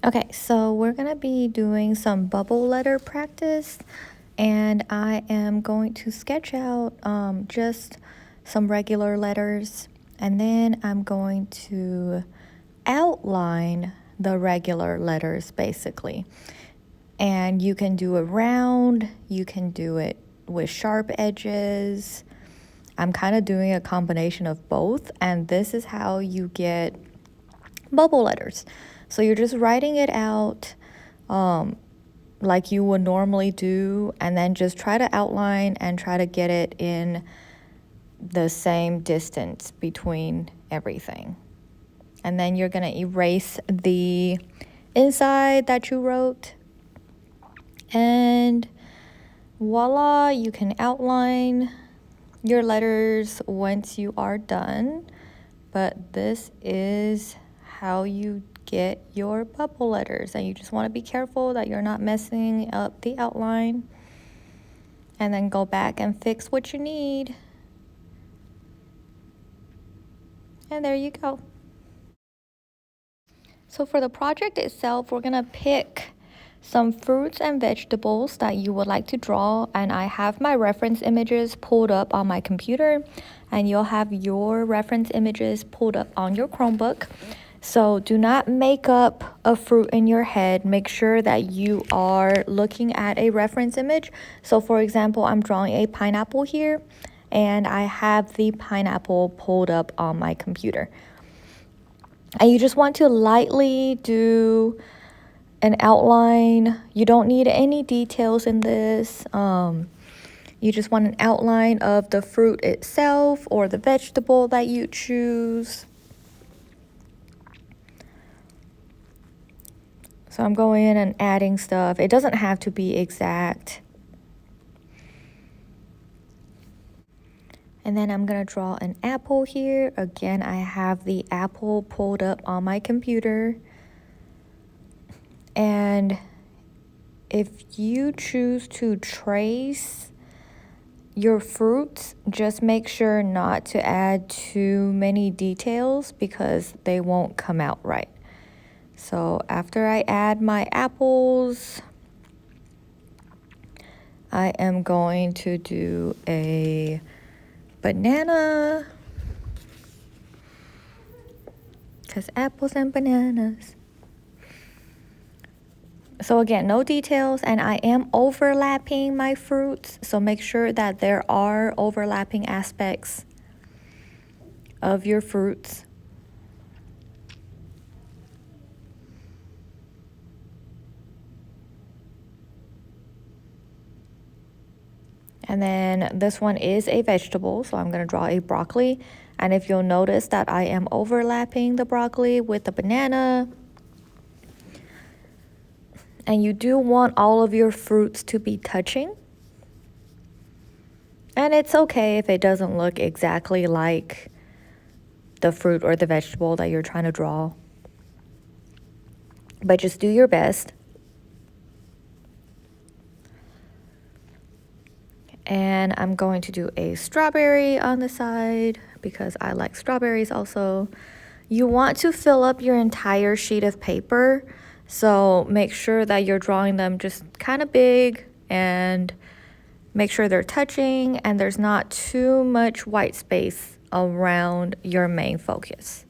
Okay, so we're gonna be doing some bubble letter practice, and I am going to sketch out just some regular letters, and then I'm going to outline the regular letters basically. And you can do it round, you can do it with sharp edges. I'm kind of doing a combination of both, and this is how you get bubble letters. So you're just writing it out like you would normally do, and then just try to outline and try to get it in the same distance between everything. And then you're going to erase the inside that you wrote, and voila, you can outline your letters once you are done. But this is how you get your bubble letters, and you just want to be careful that you're not messing up the outline, and then go back and fix what you need. And there you go. So for the project itself, we're gonna pick some fruits and vegetables that you would like to draw, and I have my reference images pulled up on my computer, and you'll have your reference images pulled up on your Chromebook. So do not make up a fruit in your head. Make sure that you are looking at a reference image. So for example, I'm drawing a pineapple here, and I have the pineapple pulled up on my computer. And you just want to lightly do an outline. You don't need any details in this. You just want an outline of the fruit itself or the vegetable that you choose. So I'm going in and adding stuff. It doesn't have to be exact. And then I'm gonna draw an apple here. Again, I have the apple pulled up on my computer. And if you choose to trace your fruits, just make sure not to add too many details because they won't come out right. So after I add my apples, I am going to do a banana, because apples and bananas. So again, no details, and I am overlapping my fruits, so make sure that there are overlapping aspects of your fruits. And then this one is a vegetable, so I'm going to draw a broccoli. And if you'll notice that I am overlapping the broccoli with the banana. And you do want all of your fruits to be touching. And it's okay if it doesn't look exactly like the fruit or the vegetable that you're trying to draw. But just do your best. And I'm going to do a strawberry on the side because I like strawberries also. You want to fill up your entire sheet of paper, so make sure that you're drawing them just kind of big and make sure they're touching and there's not too much white space around your main focus.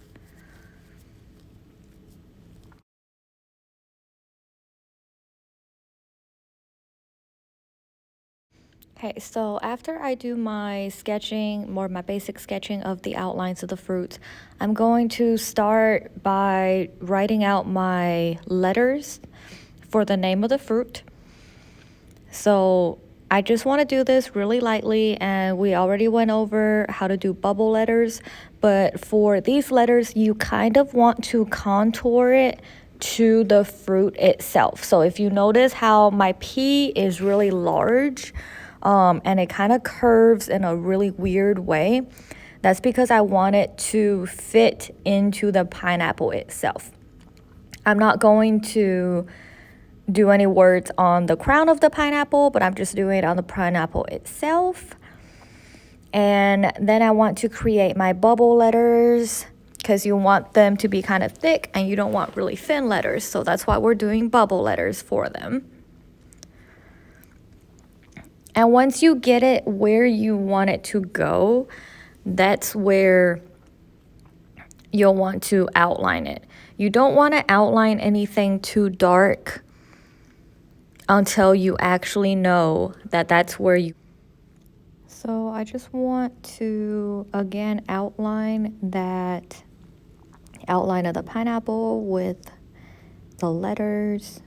Okay, so after I do my sketching, more my basic sketching of the outlines of the fruits, I'm going to start by writing out my letters for the name of the fruit. So I just want to do this really lightly, and we already went over how to do bubble letters, but for these letters, you kind of want to contour it to the fruit itself. So if you notice how my P is really large, and it kind of curves in a really weird way, that's because I want it to fit into the pineapple itself. I'm not going to do any words on the crown of the pineapple, but I'm just doing it on the pineapple itself. And then I want to create my bubble letters. because you want them to be kind of thick and you don't want really thin letters. So that's why we're doing bubble letters for them. And once you get it where you want it to go, that's where you'll want to outline it. You don't want to outline anything too dark until you actually know that that's where you... So I just want to again outline that outline of the pineapple with the letters.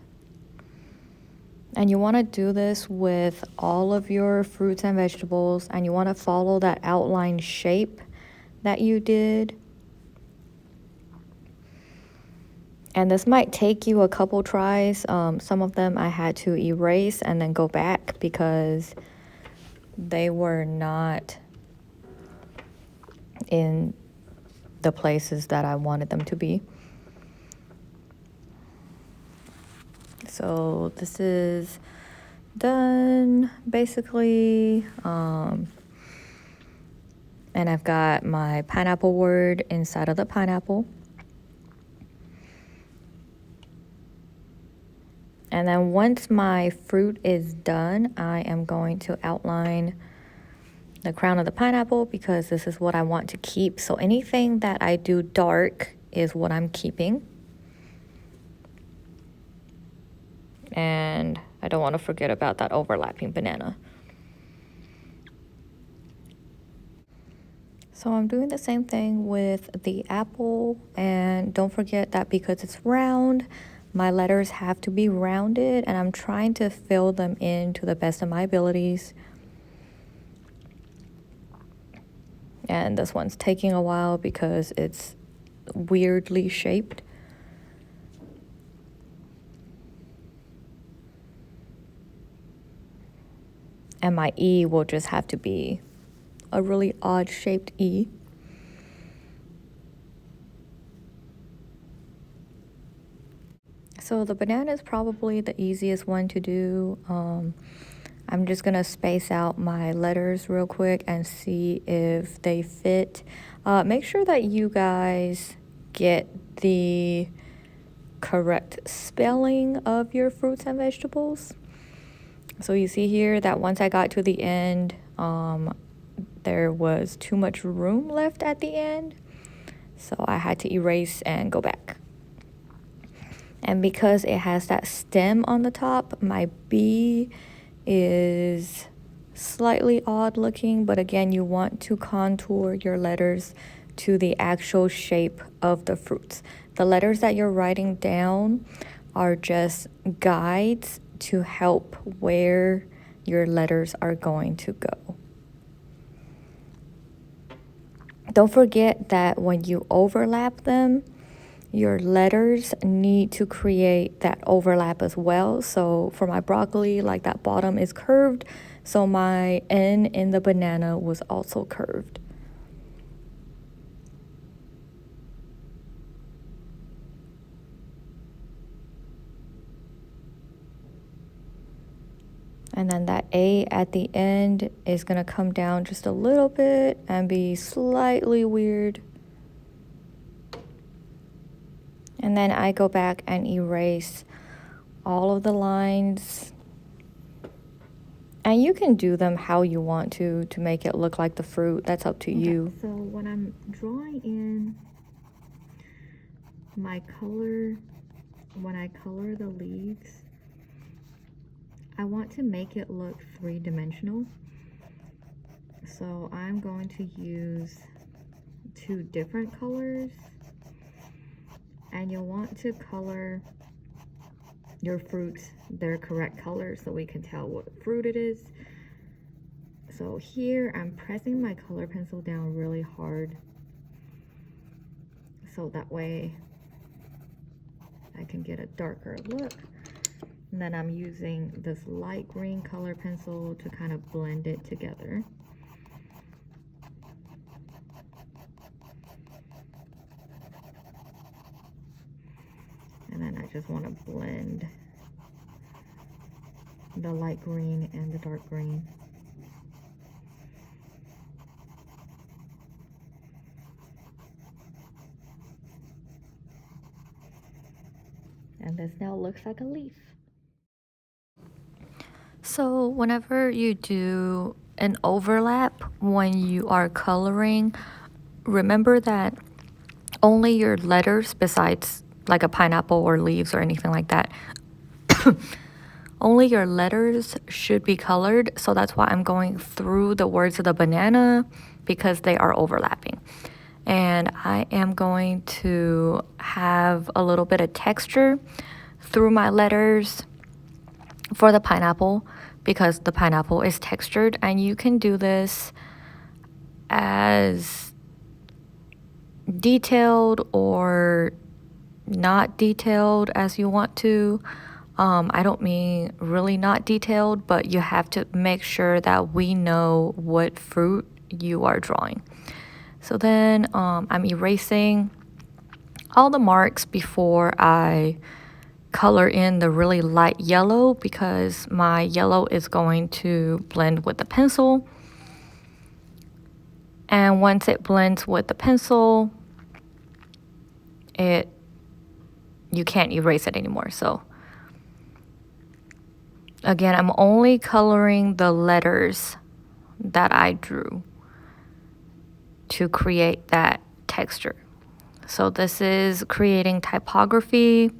And you want to do this with all of your fruits and vegetables, and you want to follow that outline shape that you did. And this might take you a couple tries. Some of them I had to erase and then go back because they were not in the places that I wanted them to be. So this is done basically. And I've got my pineapple word inside of the pineapple. And then once my fruit is done, I am going to outline the crown of the pineapple because this is what I want to keep. So anything that I do dark is what I'm keeping. And I don't want to forget about that overlapping banana. So I'm doing the same thing with the apple, and don't forget that because it's round, my letters have to be rounded, and I'm trying to fill them in to the best of my abilities. And this one's taking a while because it's weirdly shaped. And my E will just have to be a really odd shaped E. So the banana is probably the easiest one to do. I'm just gonna space out my letters real quick and see if they fit. Make sure that you guys get the correct spelling of your fruits and vegetables. So you see here that once I got to the end, there was too much room left at the end. So I had to erase and go back. And because it has that stem on the top, my B is slightly odd looking, but again, you want to contour your letters to the actual shape of the fruits. The letters that you're writing down are just guides to help where your letters are going to go. Don't forget that when you overlap them, your letters need to create that overlap as well. So for my broccoli, like that bottom is curved, so my N in the banana was also curved. And then that A at the end is gonna come down just a little bit and be slightly weird. And then I go back and erase all of the lines. And you can do them how you want to make it look like the fruit. That's up to you. So when I'm drawing in my color, when I color the leaves, I want to make it look three-dimensional. So I'm going to use two different colors, and you'll want to color your fruits their correct color so we can tell what fruit it is. So here I'm pressing my color pencil down really hard so that way I can get a darker look. And then I'm using this light green color pencil to kind of blend it together. And then I just want to blend the light green and the dark green. and this now looks like a leaf. So whenever you do an overlap when you are coloring, remember that only your letters, besides like a pineapple or leaves or anything like that, only your letters should be colored. So that's why I'm going through the words of the banana, because they are overlapping. And I am going to have a little bit of texture through my letters for the pineapple, because the pineapple is textured, and you can do this as detailed or not detailed as you want to. I don't mean really not detailed, but you have to make sure that we know what fruit you are drawing. So then I'm erasing all the marks before I color in the really light yellow, because my yellow is going to blend with the pencil. And once it blends with the pencil, you can't erase it anymore. So again, I'm only coloring the letters that I drew to create that texture. So this is creating typography